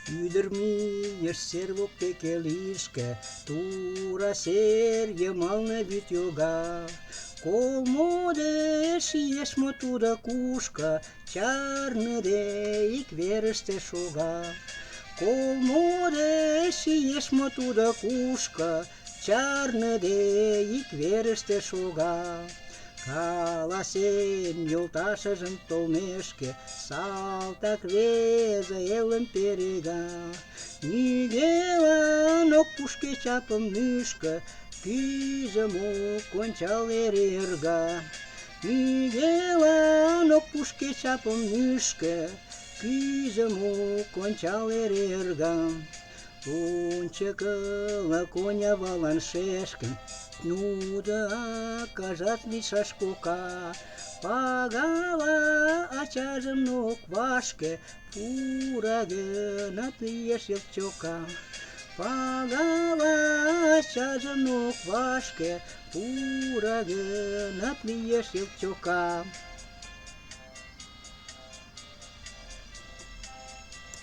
Ӱдыр мийыш сер воктеке лишке, тура сер йымалне вӱд йога. Кол модеш, иеш мо тудо кушко, чарныде ик верыште шога. Кол модеш, иеш мо тудо кушко, чарныде ик верыште шога. Каласен йолташыжын толмешке, салтак рвезе элым перега. Нигӧлан ок пу шке чапым мӱшкӧ, кӱзым ок ончал эре ӧрга. Нигӧлан ок пу шке чапым мӱшкӧ, кӱзым ок ончал эре ӧрга. Ончыкыла конявалан шешкын, нудо акажат лийшаш кока. Пагала ачажым ок вашке, пура гынат лиеш йолчока. Пагала ачажым ок вашке, пура гынат лиеш йолчока.